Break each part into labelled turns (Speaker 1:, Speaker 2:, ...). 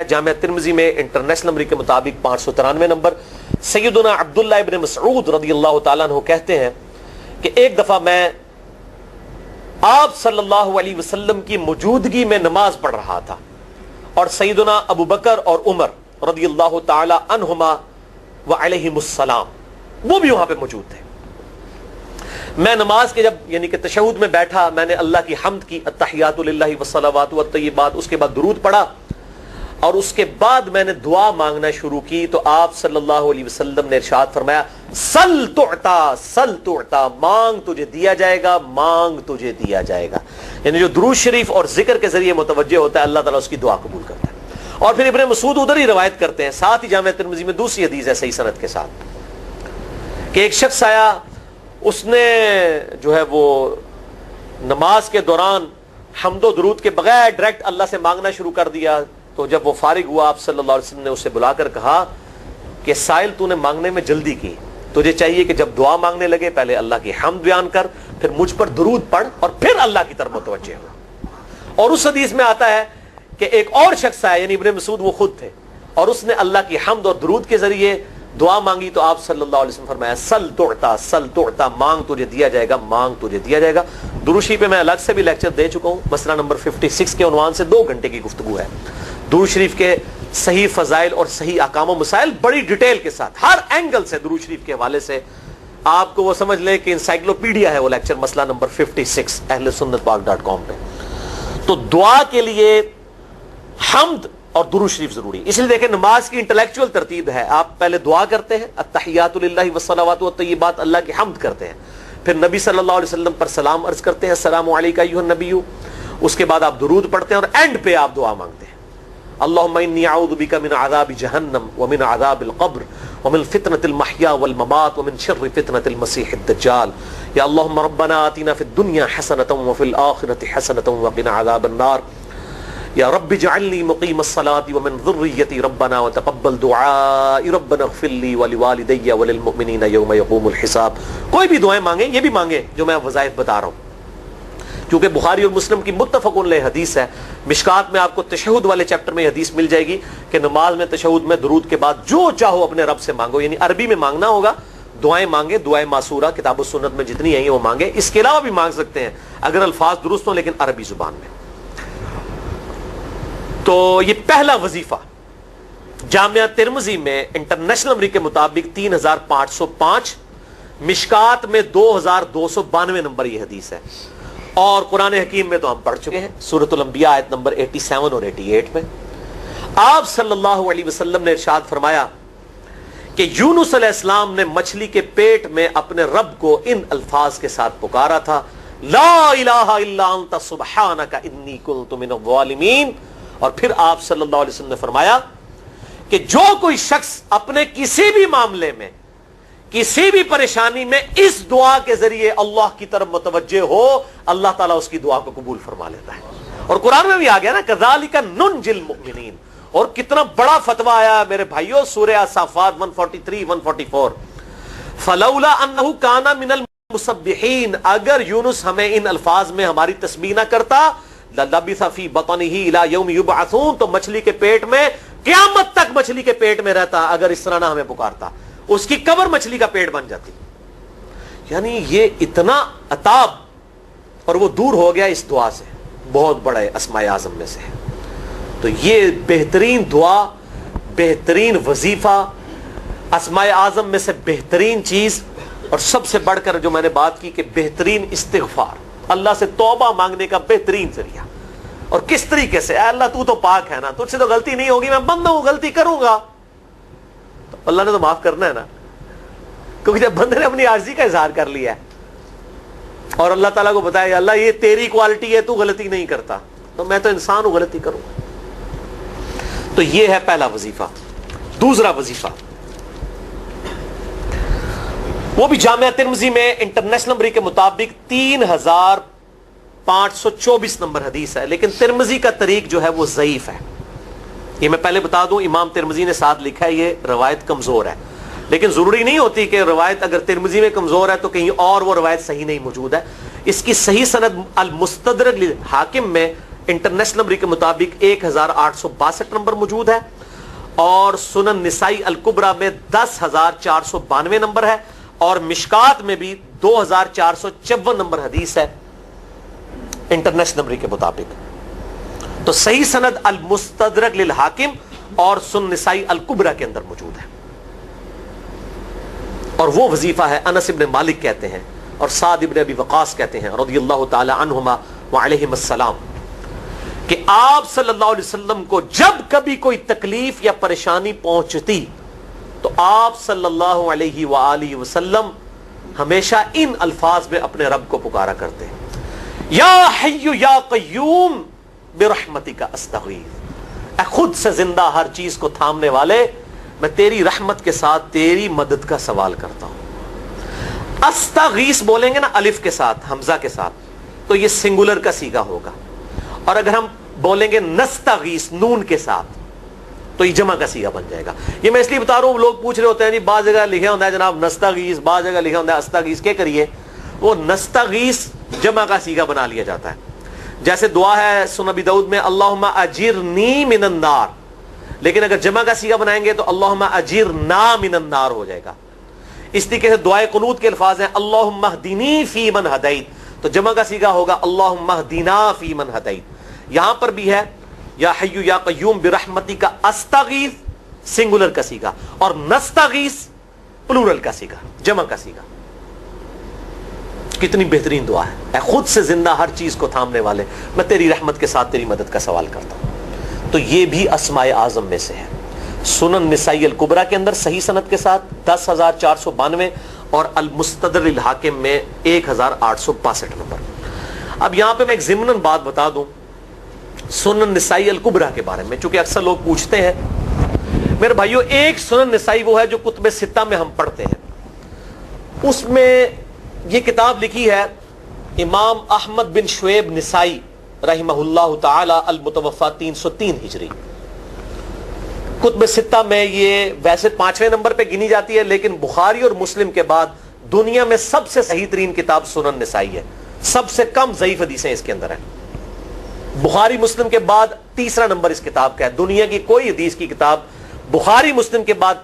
Speaker 1: جامعہ ترمذی میں international number کے مطابق 593 نمبر. سیدنا عبداللہ ابن مسعود رضی اللہ تعالیٰ عنہ کہتے ہیں کہ ایک دفعہ میں آپ صلی اللہ علیہ وسلم کی موجودگی میں نماز پڑھ رہا تھا اور سیدنا ابو بکر اور عمر رضی اللہ تعالی عنہما وعلیہم السلام وہ بھی وہاں پہ موجود تھے. میں نماز کے جب یعنی کہ تشہد میں بیٹھا, میں نے اللہ کی حمد کی, التحیات للہ والصلوات والطیبات, اس کے بعد درود پڑھا اور اس کے بعد میں نے دعا مانگنا شروع کی تو آپ صلی اللہ علیہ وسلم نے ارشاد فرمایا سل تعطا سل تعطا, مانگ تجھے دیا جائے گا, مانگ تجھے دیا جائے گا. یعنی جو درود شریف اور ذکر کے ذریعے متوجہ ہوتا ہے اللہ تعالیٰ اس کی دعا قبول کرتا ہے. اور پھر ابن مسعود ادھر ہی روایت کرتے ہیں, ساتھ ہی جامعہ ترمذی میں دوسری حدیث ہے صحیح سند کے ساتھ کہ ایک شخص آیا, اس نے جو ہے وہ نماز کے دوران حمد و درود کے بغیر ڈائریکٹ اللہ سے مانگنا شروع کر دیا. تو جب وہ فارغ ہوا آپ صلی اللہ علیہ وسلم نے اسے بلا کر کہا کہ سائل تو نے مانگنے میں جلدی کی, تجھے چاہیے کہ جب دعا مانگنے لگے پہلے اللہ کی حمد بیان کر, پھر مجھ پر درود پڑھ اور پھر اللہ کی طرف متوجہ ہو. اور اس حدیث میں آتا ہے کہ ایک اور شخص آیا, یعنی ابن مسعود وہ خود تھے, اور اس نے اللہ کی حمد اور درود کے ذریعے دعا مانگی تو آپ صلی اللہ علیہ وسلم فرمایا سل تعطا سل تعطا, مانگ تجھے دیا جائے گا, مانگ تجھے دیا جائے گا. درود شریف پہ میں الگ سے بھی لیکچر دے چکا ہوں, مسئلہ نمبر 56 کے عنوان سے 2 گھنٹے کی گفتگو ہے. درود شریف کے صحیح فضائل اور صحیح احکام و مسائل بڑی ڈیٹیل کے ساتھ ہر اینگل سے درود شریف کے حوالے سے آپ کو وہ سمجھ لیں کہ انسائکلوپیڈیا ہے وہ لیکچر, مسئلہ نمبر 56 اہل سنت پاک.com پہ. تو دعا کے لیے حمد اور درود شریف ضروری. اس لیے دیکھیں نماز کی انٹلیکچوئل ترتیب ہے, آپ پہلے دعا کرتے ہیں التحیات للہ والصلوات والطیبات, اللہ کی حمد کرتے ہیں, پھر نبی صلی اللہ علیہ وسلم پر سلام عرض کرتے ہیں السلام علیکم ایھا النبی, اس کے بعد آپ درود پڑھتے ہیں اور اینڈ پہ آپ دعا مانگتے ہیں اللہم انی اعوذ بک من عذاب جہنم ومن عذاب القبر ومن فتنة المحیا والممات ومن شر فتنة المسیح الدجال. یا اللہم ربنا آتنا فی الدنیا حسنة وفی الآخرة حسنة وقنا عذاب النار. یا رب اجعلنی مقیم الصلاة ومن ذریتی ربنا وتقبل دعائی ربنا اغفر لی ولوالدی وللمؤمنین یوم یقوم الحساب. کوئی بھی دعائیں مانگیں, یہ بھی مانگیں جو میں وظائف بتا رہا ہوں, کیونکہ بخاری اور مسلم کی متفق علیہ حدیث ہے. مشکات میں آپ کو تشہد والے چیپٹر میں حدیث مل جائے گی کہ نماز میں تشہد میں درود کے بعد جو چاہو اپنے رب سے مانگو, یعنی عربی میں مانگنا ہوگا, دعائیں مانگے, دعائیں معصورہ کتاب و سنت میں جتنی ہیں وہ مانگے, اس کے علاوہ بھی مانگ سکتے ہیں اگر الفاظ درست ہوں لیکن عربی زبان میں. تو یہ پہلا وظیفہ جامعہ ترمذی میں انٹرنیشنل نمبر کے مطابق 3505, مشکات میں 2292 نمبر یہ حدیث ہے. اور قرآن حکیم میں تو ہم پڑھ چکے ہیں سورۃ الانبیاء آیت نمبر 87 اور 88 میں آپ صلی اللہ علیہ وسلم نے ارشاد فرمایا کہ یونس علیہ السلام نے مچھلی کے پیٹ میں اپنے رب کو ان الفاظ کے ساتھ پکارا تھا لا الہ الا انت سبحانک انی کنت من الظالمین. اور پھر آپ صلی اللہ علیہ وسلم نے فرمایا کہ جو کوئی شخص اپنے کسی بھی معاملے میں کسی بھی پریشانی میں اس دعا کے ذریعے اللہ کی طرف متوجہ ہو اللہ تعالیٰ اس کی دعا کو قبول فرما لیتا ہے. اور قرآن میں بھی آ گیا نا کذالک ننجی المؤمنین, اور کتنا بڑا فتویٰ آیا میرے بھائیوں سورہ الصافات 143 144 فلولا انہ کان من المسبحین, اگر یونس ہمیں ان الفاظ میں ہماری تسبیح نہ کرتا للبث فی بطنہ الی یوم یبعثون, تو مچھلی کے پیٹ میں قیامت تک مچھلی کے پیٹ میں رہتا اگر اس طرح نہ ہمیں پکارتا, اس کی قبر مچھلی کا پیٹ بن جاتی. یعنی یہ اتنا عطاب, اور وہ دور ہو گیا اس دعا سے, بہت بڑا اسماء اعظم میں سے. تو یہ بہترین دعا, بہترین وظیفہ, اسماء اعظم میں سے بہترین چیز, اور سب سے بڑھ کر جو میں نے بات کی کہ بہترین استغفار, اللہ سے توبہ مانگنے کا بہترین ذریعہ. اور کس طریقے سے, اے اللہ تو پاک ہے نا, تجھ سے تو غلطی نہیں ہوگی, میں بندہ ہوں غلطی کروں گا, تو اللہ نے تو معاف کرنا ہے نا, کیونکہ جب بندے نے اپنی عاجزی کا اظہار کر لیا ہے اور اللہ تعالیٰ کو بتایا اللہ یہ تیری کوالٹی ہے, تو غلطی نہیں کرتا, تو میں تو انسان ہوں غلطی کروں. تو یہ ہے پہلا وظیفہ. دوسرا وظیفہ وہ بھی جامعہ ترمذی میں انٹرنیشنل نمبر کے مطابق 3524 نمبر حدیث ہے, لیکن ترمذی کا طریق جو ہے وہ ضعیف ہے. یہ میں پہلے بتا دوں, امام ترمذی نے ساتھ لکھا ہے یہ روایت کمزور ہے, لیکن ضروری نہیں ہوتی کہ روایت اگر ترمذی میں کمزور ہے تو کہیں اور وہ روایت صحیح نہیں موجود ہے. اس کی صحیح سند المستدرک حاکم میں انٹرنیشنل نمبر کے مطابق 1862 نمبر موجود ہے، اور سنن نسائی الکبریٰ میں 10,492 نمبر ہے، اور مشکات میں بھی 2,454 نمبر حدیث ہے انٹرنیشنل نمبر کے مطابق۔ تو صحیح سند المستدرک للحاکم اور سنن نسائی الکبریٰ کے اندر موجود ہے، اور وہ وظیفہ ہے انس ابن مالک کہتے ہیں اور سعد ابن ابی وقاص کہتے ہیں رضی اللہ تعالی عنہما وعلیہم السلام کہ آپ صلی اللہ علیہ وسلم کو جب کبھی کوئی تکلیف یا پریشانی پہنچتی تو آپ صلی اللہ علیہ وآلہ وسلم ہمیشہ ان الفاظ میں اپنے رب کو پکارا کرتے ہیں، یا حی یا قیوم برحمتک استغیث، اے خود سے زندہ ہر چیز کو تھامنے والے، میں تیری رحمت کے ساتھ تیری مدد کا سوال کرتا ہوں۔ استغیث بولیں گے نا الف کے ساتھ، حمزہ کے ساتھ، تو یہ سنگولر کا صیغہ ہوگا، اور اگر ہم بولیں گے نستغیث نون کے ساتھ تو یہ جمع کا صیغہ بن جائے گا۔ یہ میں اس لیے بتا رہا ہوں، لوگ پوچھ رہے ہوتے ہیں جی بعض جگہ لکھا ہوتا ہے جناب نستغیث، بعض جگہ لکھا ہوتا ہے استغیث، کیا کریے؟ وہ نستغیث جمع کا صیغہ بنا لیا جاتا ہے، جیسے دعا ہے سنن ابی داؤد میں اللہم اجرنی من النار، لیکن اگر جمع کا صیغہ بنائیں گے تو اللہم اجرنا من النار ہو جائے گا۔ اس طریقے سے دعائے قنوت کے الفاظ ہیں اللہم اہدنی فی من ہدیت، تو جمع کا صیغہ ہوگا اللہم اہدنا فی من ہدیت۔ یہاں پر بھی ہے یا حی یا قیوم برحمتک استغیث سنگولر کا صیغہ، اور نستغیث پلورل کا صیغہ، جمع کا صیغہ۔ کتنی بہترین دعا ہے، اے خود سے زندہ ہر چیز کو تھامنے والے، میں تیری رحمت کے ساتھ تیری مدد کا سوال کرتا ہوں۔ تو یہ بھی اسماء اعظم میں سے ہے۔ سنن نسائی الکبریٰ کے اندر صحیح سند کے ساتھ 10,492 اور المستدرک للحاکم میں 1,862 نمبر۔ اب یہاں پہ میں ایک ضمناً بات بتا دوں سنن نسائی الکبریٰ کے بارے میں، چونکہ اکثر لوگ پوچھتے ہیں۔ میرے بھائیو، ایک سنن نسائی وہ ہے جو کتب ستہ میں ہم پڑھتے ہیں، اس میں یہ کتاب لکھی ہے امام احمد بن شعیب نسائی رحمہ اللہ تعالی المتوفی 303 ہجری۔ کتب ستہ میں یہ ویسے 5ویں نمبر پہ گنی جاتی ہے، لیکن بخاری اور مسلم کے بعد دنیا میں سب سے صحیح ترین کتاب سنن نسائی ہے، سب سے کم ضعیف حدیثیں اس کے اندر ہیں۔ بخاری مسلم کے بعد تیسرا نمبر اس کتاب کا ہے، دنیا کی کوئی حدیث کی کتاب بخاری مسلم کے بعد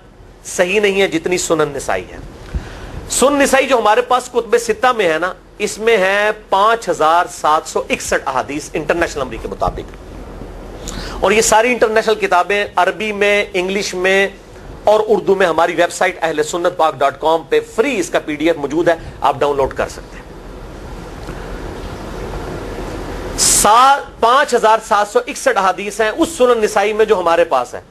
Speaker 1: صحیح نہیں ہے جتنی سنن نسائی ہے۔ سنن نسائی جو ہمارے پاس کتب ستہ میں ہے نا، اس میں ہے 5,761 احادیث انٹرنیشنل نمبر کے مطابق، اور یہ ساری انٹرنیشنل کتابیں عربی میں، انگلش میں اور اردو میں ہماری ویب سائٹ اہل سنت پاک.com پہ فری اس کا PDF موجود ہے، آپ ڈاؤن لوڈ کر سکتے ہیں۔ 5,761 احادیث ہیں اس سنن نسائی میں جو ہمارے پاس ہے۔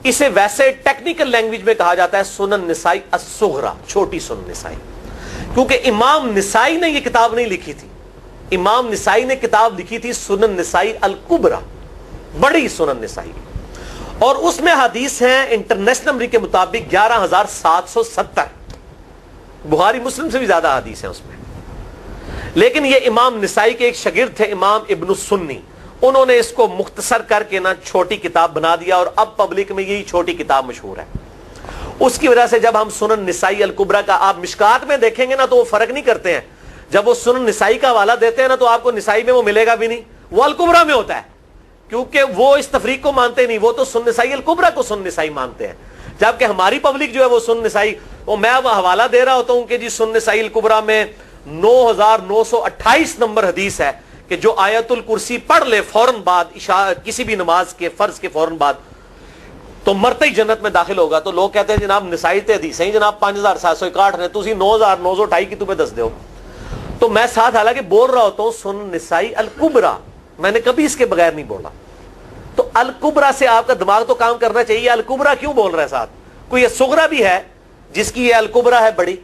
Speaker 1: اسے ویسے ٹیکنیکل لینگویج میں کہا جاتا ہے سنن نسائی الصغریٰ، چھوٹی سنن نسائی، کیونکہ امام نسائی نے یہ کتاب نہیں لکھی تھی، امام نسائی نے کتاب لکھی تھی سنن نسائی الکبریٰ، بڑی سنن نسائی، اور اس میں حدیث ہیں انٹرنیشنل نمبر کے مطابق 11,770، بخاری مسلم سے بھی زیادہ حدیث ہیں اس میں۔ لیکن یہ امام نسائی کے ایک شاگرد تھے امام ابن السنی، انہوں نے اس کو مختصر کر کے نا چھوٹی کتاب بنا دیا، اور اب پبلک میں یہی چھوٹی کتاب مشہور ہے۔ اس کی وجہ سے جب ہم سنن نسائی الکبریٰ کا آپ مشکات میں دیکھیں گے نا تو وہ فرق نہیں کرتے ہیں، جب وہ سنن نسائی کا حوالہ دیتے ہیں نا تو آپ کو نسائی میں وہ ملے گا بھی نہیں، وہ الکبریٰ میں ہوتا ہے، کیونکہ وہ اس تفریق کو مانتے نہیں، وہ تو سنن نسائی الکبریٰ کو سنن نسائی مانتے ہیں، جبکہ ہماری پبلک جو ہے وہ سنن نسائی، وہ میں اب حوالہ دے رہا ہوتا ہوں کہ جی سنن نسائی الکبریٰ میں 9,928 نمبر حدیث ہے کہ جو آیت الکرسی پڑھ لے فوراً بعد کسی بھی نماز کے فرض کے فوراً بعد تو مرتے ہی جنت میں داخل ہوگا۔ تو لوگ کہتے ہیں جناب نسائی تے حدیث ہیں جناب 5,761 نے، تسی 9,928 کی تمہیں دس دیو، تو میں ساتھ حالانکہ بول رہا ہوتا ہوں سنن نسائی الکبریٰ، میں نے کبھی اس کے بغیر نہیں بولا۔ تو الکبریٰ سے آپ کا دماغ تو کام کرنا چاہیے، الکبریٰ کیوں بول رہا ہے ساتھ؟ کوئی یہ صغریٰ بھی ہے جس کی یہ الکبریٰ ہے بڑی،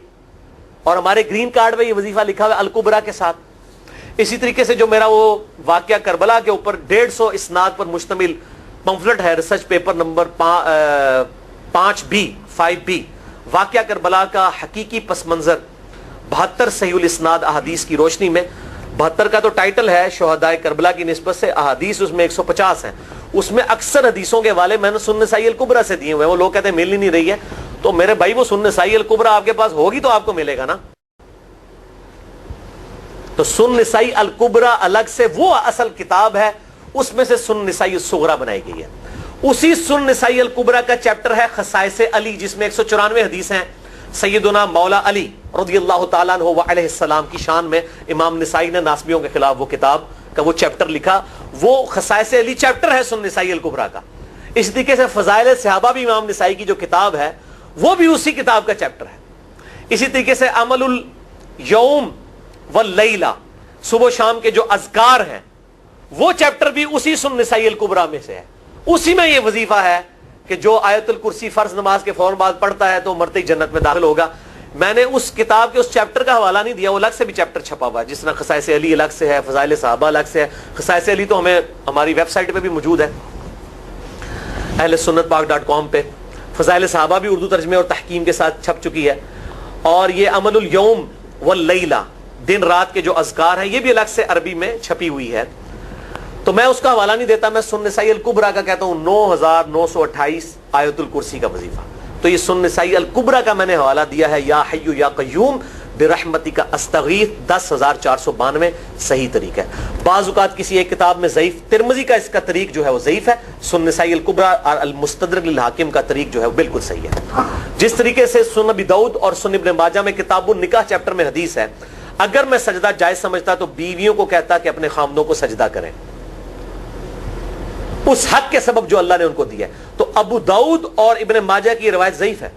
Speaker 1: اور ہمارے گرین کارڈ میں یہ وظیفہ لکھا ہوا ہے الکبریٰ کے ساتھ۔ اسی طریقے سے جو میرا وہ واقعہ کربلا کے اوپر 150 اسناد پر مشتمل پمفلٹ ہے، ریسرچ پیپر نمبر 5B واقعہ کربلا کا حقیقی پس منظر 72 صحیح الاسناد احادیث کی روشنی میں، 72 کا تو ٹائٹل ہے شہدائے کربلا کی نسبت سے، احادیث اس میں 150 ہیں، اس میں اکثر حدیثوں کے حوالے میں نے سنن نسائی الکبریٰ سے دیے ہوئے ہیں، وہ لوگ کہتے ہیں مل ہی نہیں رہی ہے، تو میرے بھائی وہ سنن نسائی الکبریٰ آپ کے پاس ہوگی تو آپ کو ملے گا نا۔ تو سنن نسائی الکبریٰ الگ سے وہ اصل کتاب ہے، اس میں سے سنن نسائی الصغریٰ بنائی گئی ہے. اسی سنن نسائی الکبریٰ کا چیپٹر ہے خصائص علی، جس میں 194 حدیث ہیں سیدنا مولا علی رضی اللہ تعالیٰ عنہ وعلیہ السلام کی شان میں. امام نسائی نے ناسبیوں کے خلاف وہ کتاب کا وہ چیپٹر لکھا، وہ خصائص علی چیپٹر ہے سنن نسائی الکبریٰ کا. اس طریقے سے فضائل صحابہ بھی امام نسائی کی جو کتاب ہے وہ بھی اسی کتاب کا چیپٹر ہے. اسی طریقے سے عمل الیوم واللیلہ، صبح و شام کے جو اذکار ہیں وہ چیپٹر بھی اسی سنن نسائی الکبریٰ میں سے ہے. اسی میں یہ وظیفہ ہے کہ جو آیت الکرسی فرض نماز کے فوراً بعد پڑھتا ہے تو مرتے ہی جنت میں داخل ہوگا. میں نے اس کتاب کے اس چیپٹر کا حوالہ نہیں دیا، وہ الگ سے بھی چیپٹر چھپا ہوا ہے، جس طرح خصائص علی الگ سے ہے، فضائل صحابہ الگ سے ہے. خصائص علی تو ہمیں ہماری ویب سائٹ پہ بھی موجود ہے اہل سنت پاک.com پہ. فضائل صحابہ بھی اردو ترجمے اور تحکیم کے ساتھ چھپ چکی ہے. اور یہ عمل الیوم واللیلہ، دن رات کے جو اذکار ہیں، یہ بھی الگ سے عربی میں چھپی ہوئی ہے. تو میں اس کا حوالہ نہیں دیتا، میں سنن نسائی الکبریٰ کا کہتا ہوں 9928 آیت الکرسی کا وظیفہ. تو یہ سنن نسائی الکبریٰ کا میں نے حوالہ دیا ہے، یا حی یا قیوم برحمتک استغیث 10492 صحیح طریق ہے. بعض اوقات کسی ایک کتاب میں ضعیف، ترمذی کا اس کا طریق جو ہے وہ ضعیف ہے، سنن نسائی الکبریٰ اور المستدرک للحاکم کا طریق جو ہے وہ بالکل صحیح ہے. جس طریقے سے سنن ابی داؤد اور سنن ابن ماجہ میں کتاب النکاح چیپٹر میں حدیث ہے، اگر میں سجدہ جائز سمجھتا تو بیویوں کو کہتا کہ اپنے خامدوں کو سجدہ کریں اس حق کے سبب جو اللہ نے ان کو دیا ہے. تو ابو داؤد اور ابن ماجہ کی روایت ضعیف ہے،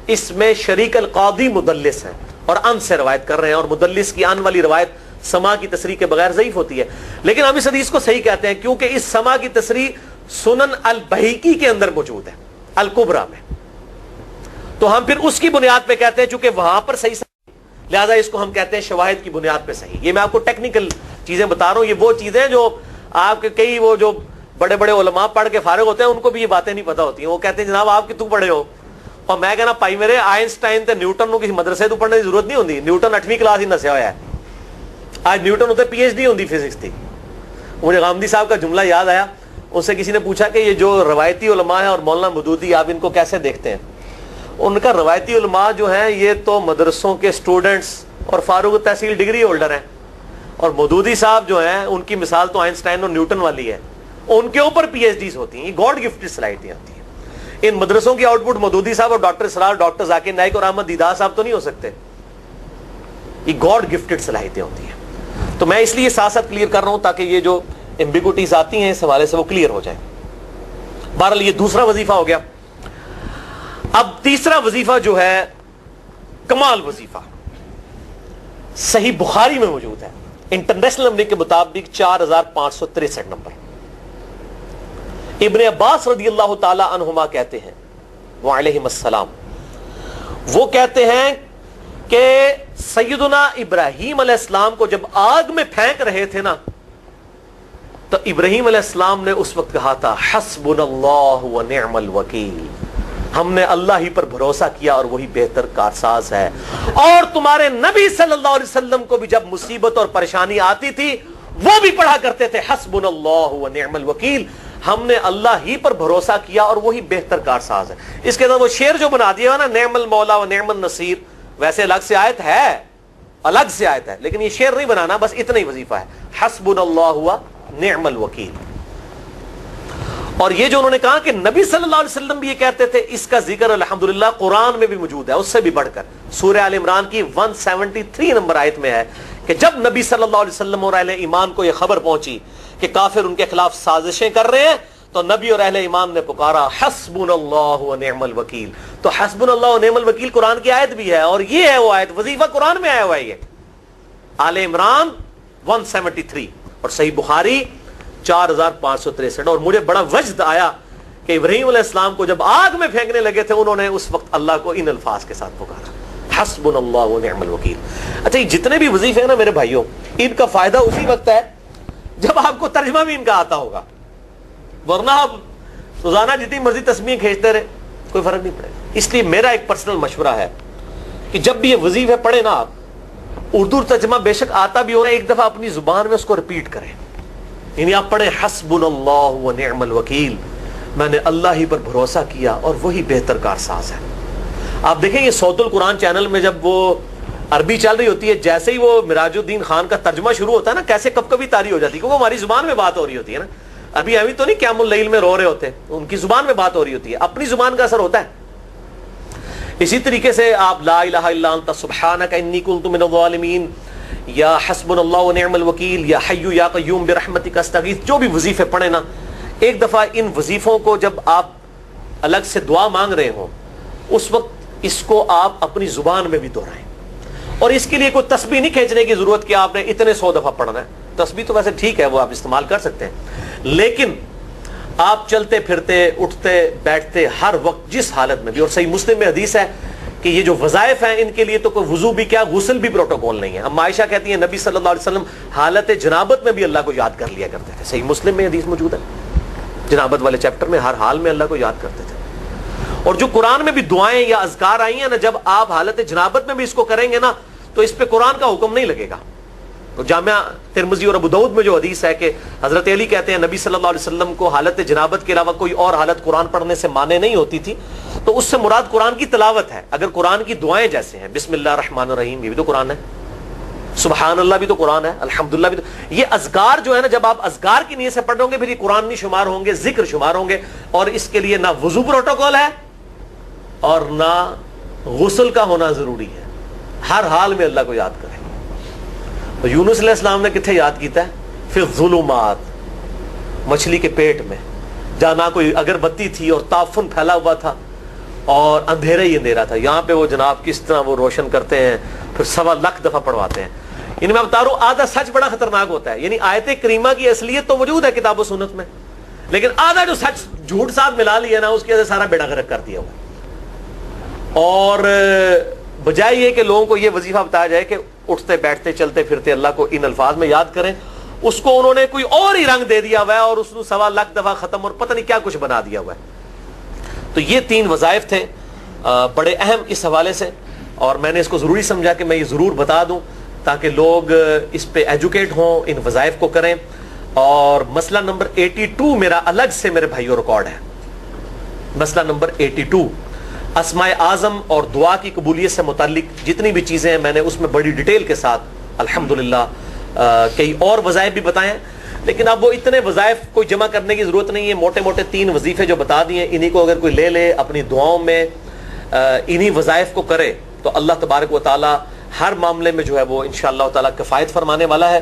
Speaker 1: اس میں شریک القاضی مدلس ہیں اور ان سے روایت کر رہے ہیں، اور مدلس کی ان والی روایت سما کی تصریح کے بغیر ضعیف ہوتی ہے. لیکن ہم اس حدیث کو صحیح کہتے ہیں کیونکہ اس سما کی تصریح سنن البہیقی کے اندر موجود ہے الکبریٰ میں. تو ہم پھر اس کی بنیاد پہ کہتے ہیں چونکہ وہاں پر صحیح لہذا اس کو ہم کہتے ہیں شواہد کی بنیاد پہ صحیح. یہ میں آپ کو ٹیکنیکل چیزیں بتا رہا ہوں، یہ وہ چیزیں جو آپ کے کئی وہ جو بڑے بڑے علماء پڑھ کے فارغ ہوتے ہیں ان کو بھی یہ باتیں نہیں پتا ہوتی ہیں. وہ کہتے ہیں جناب آپ تو پڑھے ہو، اور میں کہنا پائی میرے آئنسٹائن تے نیوٹن کو کسی مدرسے تو پڑھنے کی ضرورت نہیں ہوتی. نیوٹن 8ویں کلاس ہی نسیا ہوا ہے، آج نیوٹن ہوتے پی ایچ ڈی ہوتی فزکس تھی. مجھے غامدی صاحب کا جملہ یاد آیا، ان سے کسی نے پوچھا کہ یہ جو روایتی علماء ہیں اور مولانا مودودی آپ ان کو کیسے دیکھتے ہیں؟ ان کا روایتی علماء جو ہیں یہ تو مدرسوں کے اسٹوڈنٹس اور فاروق تحصیل ڈگری ہولڈر ہیں، اور مودودی صاحب جو ہیں ان کی مثال تو آئنسٹائن اور نیوٹن والی ہے، ان کے اوپر پی ایچ ڈیز ہوتی ہیں. یہ گاڈ گفٹڈ صلاحیتیں ہوتی ہیں. ان مدرسوں کی آؤٹ پٹ مودودی صاحب اور ڈاکٹر اسرار، ڈاکٹر ذاکر نائک اور احمد دیدار صاحب تو نہیں ہو سکتے. یہ گاڈ گفٹڈ صلاحیتیں ہوتی ہیں. تو میں اس لیے ساتھ ساتھ کلیئر کر رہا ہوں تاکہ یہ جو ایمبیگوٹیز آتی ہیں اس حوالے سے وہ کلیئر ہو جائیں. بہرحال یہ دوسرا وظیفہ ہو گیا. اب تیسرا وظیفہ جو ہے کمال وظیفہ، صحیح بخاری میں موجود ہے، انٹرنیشنل نمبر کے مطابق 4563 نمبر. ابن عباس رضی اللہ تعالی عنہما کہتے ہیں وعلیہم السلام، وہ کہتے ہیں کہ سیدنا ابراہیم علیہ السلام کو جب آگ میں پھینک رہے تھے نا تو ابراہیم علیہ السلام نے اس وقت کہا تھا حسبنا اللہ ونعم الوکیل، ہم نے اللہ ہی پر بھروسہ کیا اور وہی بہتر کارساز ہے. اور تمہارے نبی صلی اللہ علیہ وسلم کو بھی جب مصیبت اور پریشانی آتی تھی وہ بھی پڑھا کرتے تھے حسبنا اللہ ونعم الوکیل، ہم نے اللہ ہی پر بھروسہ کیا اور وہی بہتر کارساز ہے. اس کے اندر وہ شعر جو بنا دیا نا نعم المولا و نعم النصیر، ویسے الگ سے آیت ہے، الگ سے آیت ہے، لیکن یہ شعر نہیں بنانا، بس اتنا ہی وظیفہ ہے حسبنا اللہ و نعم الوکیل. اور یہ جو انہوں نے کہا کہ نبی صلی اللہ علیہ وسلم بھی یہ کہتے تھے، اس کا ذکر الحمدللہ قرآن میں بھی موجود ہے، اس سے بھی بڑھ کر سورہ آل عمران کی 173 نمبر آیت میں ہے کہ جب نبی صلی اللہ علیہ وسلم اور اہل ایمان کو یہ خبر پہنچی کہ کافر ان کے خلاف سازشیں کر رہے ہیں تو نبی اور اہل ایمان نے پکارا حسبنا اللہ و نعم الوکیل. تو حسبنا اللہ و نعم الوکیل قرآن کی آیت بھی ہے، اور یہ ہے وہ آیت، وظیفہ قرآن میں آیا ہوا ہے. یہ آل عمران 173 اور صحیح بخاری 4563. اور مجھے بڑا وجد آیا کہ ابراہیم علیہ السلام کو جب آگ میں پھینکنے لگے تھے انہوں نے اس وقت اللہ کو ان الفاظ کے ساتھ پکارا حسبنا اللہ و نعم الوکیل. اچھا یہ جتنے بھی وظیفے ہیں نا میرے بھائیوں، ان کا فائدہ اسی وقت ہے جب آپ کو ترجمہ بھی ان کا آتا ہوگا، ورنہ آپ روزانہ جتنی مرضی تسبیح کھینچتے رہے کوئی فرق نہیں پڑے گا. اس لیے میرا ایک پرسنل مشورہ ہے کہ جب بھی یہ وظیفے پڑھے نا آپ، اردو ترجمہ بے شک آتا بھی ہو رہا ہے، ایک دفعہ اپنی زبان میں اس کو ریپیٹ کریں. یعنی آپ پڑھیں حسبنا اللہ و نعم الوکیل، میں نے اللہ ہی پر بھروسہ کیا اور وہی بہتر کارساز ہے. آپ دیکھیں یہ صوت القرآن چینل میں جب وہ عربی چل رہی ہوتی ہے، جیسے ہی وہ مراج الدین خان کا ترجمہ شروع ہوتا ہے نا، کیسے کب کبھی تاری ہو جاتی ہے، کیونکہ ہماری زبان میں بات ہو رہی ہوتی ہے نا. ابھی تو نہیں قیام اللیل میں رو رہے ہوتے، ان کی زبان میں بات ہو رہی ہوتی ہے، اپنی زبان کا اثر ہوتا ہے. اسی طریقے سے آپ لا الہ الا انت سبحانک انی کنت من الظالمین، یا حسبنا اللہ ونعم الوکیل، یا حی یا قیوم برحمتک استغیث، جو بھی وظیفے پڑھیں نا، ایک دفعہ ان وظیفوں کو جب آپ الگ سے دعا مانگ رہے ہوں اس وقت اس کو آپ اپنی زبان میں بھی دہرائیں. اور اس کے لیے کوئی تسبیح نہیں کھینچنے کی ضرورت کہ آپ نے اتنے 100 دفعہ پڑھنا ہے. تسبیح تو ویسے ٹھیک ہے، وہ آپ استعمال کر سکتے ہیں، لیکن آپ چلتے پھرتے اٹھتے بیٹھتے ہر وقت جس حالت میں بھی، اور صحیح مسلم میں حدیث ہے کہ یہ جو وظائف ہیں ان کے لیے تو کوئی وضو بھی کیا، غسل بھی پروٹوکول نہیں ہے. ہم عائشہ کہتی ہیں نبی صلی اللہ علیہ وسلم حالت جنابت میں بھی اللہ کو یاد کر لیا کرتے تھے. صحیح مسلم میں حدیث موجود ہے، جنابت والے چیپٹر میں، ہر حال میں اللہ کو یاد کرتے تھے. اور جو قرآن میں بھی دعائیں یا اذکار آئی ہیں نا، جب آپ حالت جنابت میں بھی اس کو کریں گے نا تو اس پہ قرآن کا حکم نہیں لگے گا. تو جامعہ ترمذی اور ابو داؤد میں جو حدیث ہے کہ حضرت علی کہتے ہیں نبی صلی اللہ علیہ وسلم کو حالت جنابت کے علاوہ کوئی اور حالت قرآن پڑھنے سے مانے نہیں ہوتی تھی، تو اس سے مراد قرآن کی تلاوت ہے. اگر قرآن کی دعائیں جیسے ہیں بسم اللہ الرحمن الرحیم، یہ بھی تو قرآن ہے، سبحان اللہ بھی تو قرآن ہے، الحمدللہ بھی تو، یہ اذکار جو ہے نا، جب آپ اذکار کی نیت سے پڑھ رہے ہوں گے پھر یہ قرآن نہیں شمار ہوں گے، ذکر شمار ہوں گے. اور اس کے لیے نہ وضو پروٹوکول ہے اور نہ غسل کا ہونا ضروری ہے، ہر حال میں اللہ کو یاد کریں. تو یونس علیہ السلام نے کتنے یاد کیتا ہے؟ پھر ظلمات، مچھلی کے پیٹ میں، جہاں نہ کوئی اگربتی تھی اور تعفن پھیلا ہوا تھا اور اندھیرا ہی اندھیرا تھا، یہاں پہ وہ جناب کس طرح وہ روشن کرتے ہیں، پھر 1.25 دفعہ پڑھواتے ہیں. میں بتا رہا ہوں آدھا سچ بڑا خطرناک ہوتا ہے. یعنی آیت کریمہ کی اصلیت تو موجود ہے کتاب و سنت میں، لیکن آدھا جو سچ جھوٹ ساتھ ملا لیا نا، اس کی وجہ سے سارا بیڑا غرق کر دیا ہوا. اور بجائے یہ کہ لوگوں کو یہ وظیفہ بتایا جائے کہ اٹھتے بیٹھتے چلتے پھرتے اللہ کو ان الفاظ میں یاد کریں، اس کو انہوں نے کوئی اور ہی رنگ دے دیا ہوا ہے اور اس کو 1.25 دفعہ ختم اور پتہ نہیں کیا کچھ بنا دیا ہوا ہے. تو یہ 3 وظائف تھے بڑے اہم اس حوالے سے، اور میں نے اس کو ضروری سمجھا کہ میں یہ ضرور بتا دوں تاکہ لوگ اس پہ ایجوکیٹ ہوں، ان وظائف کو کریں. اور مسئلہ نمبر 82 میرا الگ سے میرے بھائیوں ریکارڈ ہے. مسئلہ نمبر 82 اسماء اعظم اور دعا کی قبولیت سے متعلق جتنی بھی چیزیں ہیں میں نے اس میں بڑی ڈیٹیل کے ساتھ الحمدللہ کئی اور وظائف بھی بتائے ہیں، لیکن اب وہ اتنے وظائف کوئی جمع کرنے کی ضرورت نہیں ہے. موٹے موٹے 3 وظیفے جو بتا دیے، انہی کو اگر کوئی لے لے اپنی دعاؤں میں، انہی وظائف کو کرے تو اللہ تبارک و تعالی ہر معاملے میں جو ہے وہ انشاءاللہ تعالی کفایت فرمانے والا ہے.